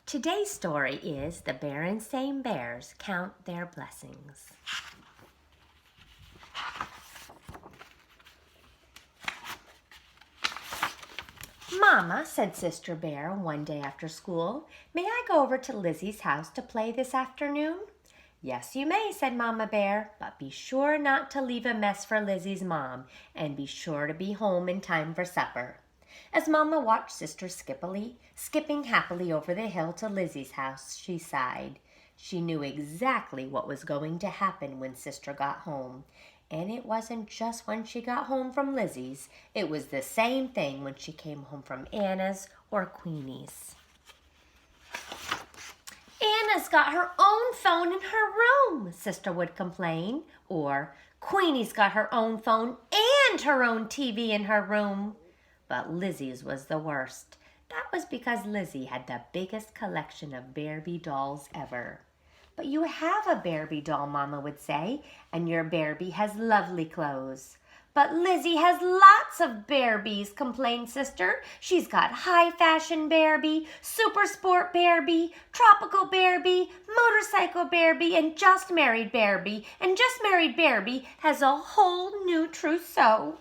Today's story is The Berenstain Bears Count Their Blessings. "Mama," said Sister Bear one day after school, "may I go over to Lizzie's house to play this afternoon?" "Yes, you may," said Mama Bear, "but be sure not to leave a mess for Lizzie's mom, and be sure to be home in time for supper." As Mama watched Sister skipping happily over the hill to Lizzie's house, she sighed. She knew exactly what was going to happen when Sister got home. And it wasn't just when she got home from Lizzie's. It was the same thing when she came home from Anna's or Queenie's. "Anna's got her own phone in her room," Sister would complain. Or, "Queenie's got her own phone and her own TV in her room." But Lizzie's was the worst. That was because Lizzie had the biggest collection of Barbie dolls ever. "But you have a Barbie doll," Mama would say, "and your Barbie has lovely clothes." "But Lizzie has lots of Barbies," complained Sister. "She's got high fashion Barbie, super sport Barbie, tropical Barbie, motorcycle Barbie, and just married Barbie. And just married Barbie has a whole new trousseau."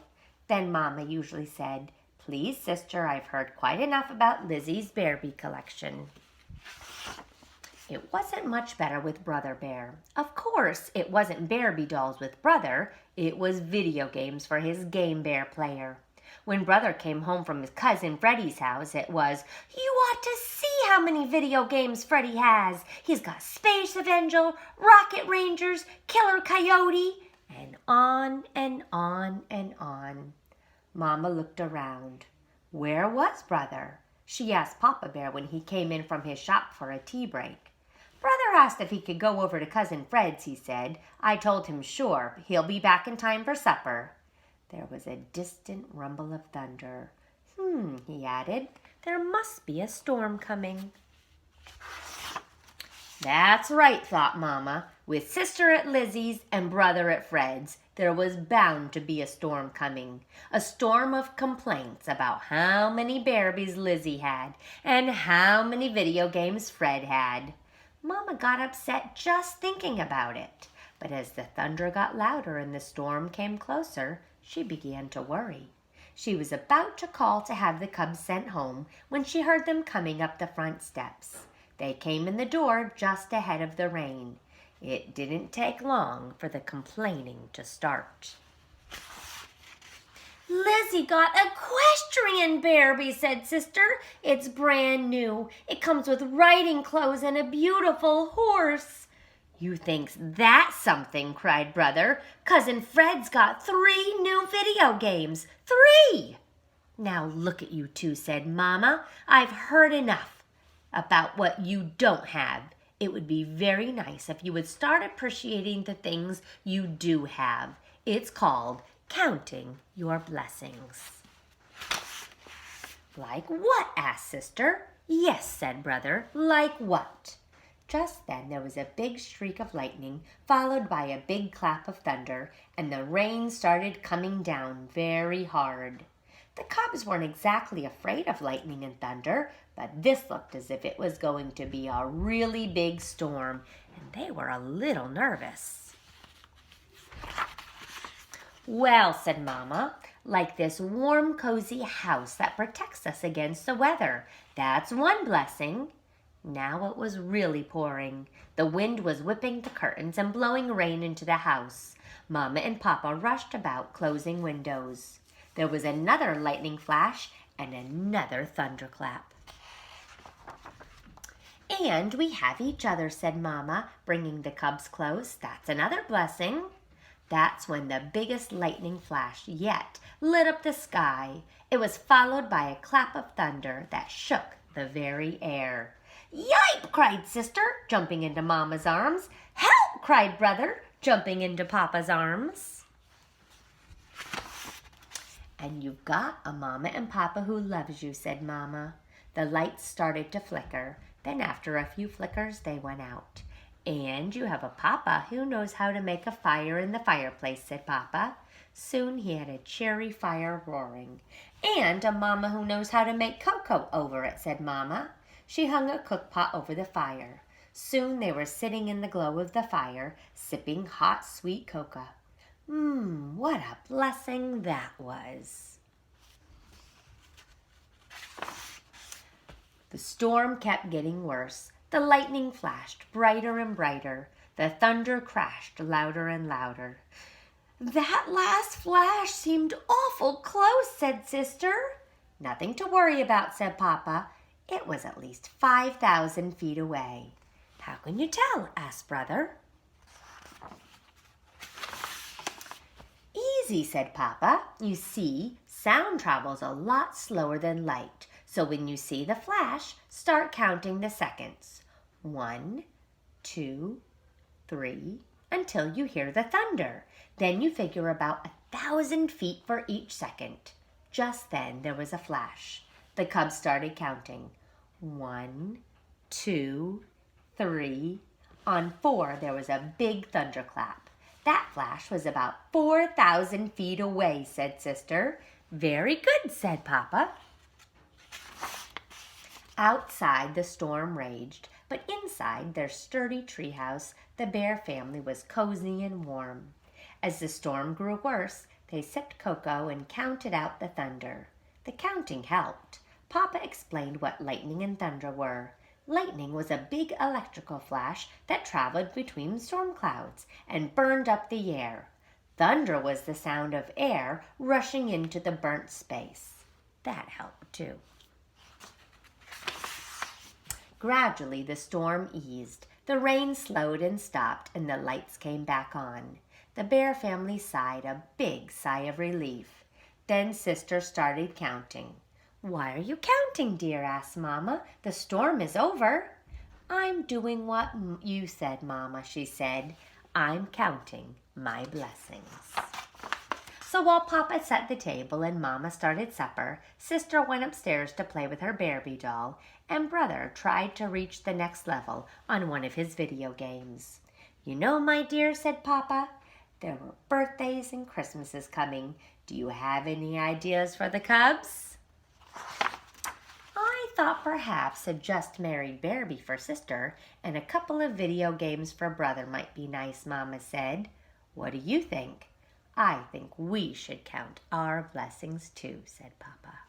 Then Mama usually said, "Please, Sister, I've heard quite enough about Lizzie's Barbie collection." It wasn't much better with Brother Bear. Of course, it wasn't Barbie dolls with Brother. It was video games for his Game Bear player. When Brother came home from his cousin Freddie's house, it was, "You ought to see how many video games Freddie has. He's got Space Avenger, Rocket Rangers, Killer Coyote," and on and on and on. Mama looked around. Where was Brother? She asked Papa Bear when he came in from his shop for a tea break. "Brother asked if he could go over to Cousin Fred's," he said. "I told him sure, he'll be back in time for supper." There was a distant rumble of thunder. He added, "there must be a storm coming." That's right, thought Mama. With Sister at Lizzie's and Brother at Fred's, there was bound to be a storm coming. A storm of complaints about how many Barbies Lizzie had and how many video games Fred had. Mama got upset just thinking about it. But as the thunder got louder and the storm came closer, she began to worry. She was about to call to have the cubs sent home when she heard them coming up the front steps. They came in the door just ahead of the rain. It didn't take long for the complaining to start. "Lizzie got equestrian Barbie," said Sister. "It's brand new. It comes with riding clothes and a beautiful horse." "You thinks that's something," cried Brother. "Cousin Fred's got 3 new video games. 3! "Now look at you two," said Mama. "I've heard enough about what you don't have. It would be very nice if you would start appreciating the things you do have. It's called counting your blessings." "Like what?" asked Sister. "Yes," said Brother, "like what?" Just then there was a big streak of lightning, followed by a big clap of thunder, and the rain started coming down very hard. The cubs weren't exactly afraid of lightning and thunder, but this looked as if it was going to be a really big storm, and they were a little nervous. "Well," said Mama, "like this warm, cozy house that protects us against the weather. That's one blessing." Now it was really pouring. The wind was whipping the curtains and blowing rain into the house. Mama and Papa rushed about closing windows. There was another lightning flash and another thunderclap. "And we have each other," said Mama, bringing the cubs close. "That's another blessing." That's when the biggest lightning flash yet lit up the sky. It was followed by a clap of thunder that shook the very air. "Yipe!" cried Sister, jumping into Mama's arms. "Help!" cried Brother, jumping into Papa's arms. "And you've got a Mama and Papa who loves you," said Mama. The lights started to flicker. Then after a few flickers, they went out. "And you have a Papa who knows how to make a fire in the fireplace," said Papa. Soon he had a cheery fire roaring. "And a Mama who knows how to make cocoa over it," said Mama. She hung a cookpot over the fire. Soon they were sitting in the glow of the fire, sipping hot, sweet cocoa. What a blessing that was. The storm kept getting worse. The lightning flashed brighter and brighter. The thunder crashed louder and louder. "That last flash seemed awful close," said Sister. "Nothing to worry about," said Papa. "It was at least 5,000 feet away." "How can you tell?" asked Brother. "Easy," said Papa. "You see, sound travels a lot slower than light. So when you see the flash, start counting the seconds. 1, 2, 3, until you hear the thunder. Then you figure about 1,000 feet for each second." Just then there was a flash. The cubs started counting. 1, 2, 3. On 4 there was a big thunderclap. "That flash was about 4,000 feet away," said Sister. "Very good," said Papa. Outside the storm raged, but inside their sturdy treehouse the Bear family was cozy and warm. As the storm grew worse, they sipped cocoa and counted out the thunder. The counting helped. Papa explained what lightning and thunder were. Lightning was a big electrical flash that traveled between storm clouds and burned up the air. Thunder was the sound of air rushing into the burnt space. That helped too. Gradually the storm eased. The rain slowed and stopped, and the lights came back on. The Bear family sighed a big sigh of relief. Then Sister started counting. "Why are you counting, dear?" asked Mama. "The storm is over." "I'm doing what you said, Mama," she said. "I'm counting my blessings." So while Papa set the table and Mama started supper, Sister went upstairs to play with her Barbie doll, and Brother tried to reach the next level on one of his video games. "You know, my dear," said Papa, "there were birthdays and Christmases coming. Do you have any ideas for the cubs?" "I thought perhaps a just married Barbie for Sister and a couple of video games for Brother might be nice," Mama said. "What do you think?" "I think we should count our blessings too," said Papa.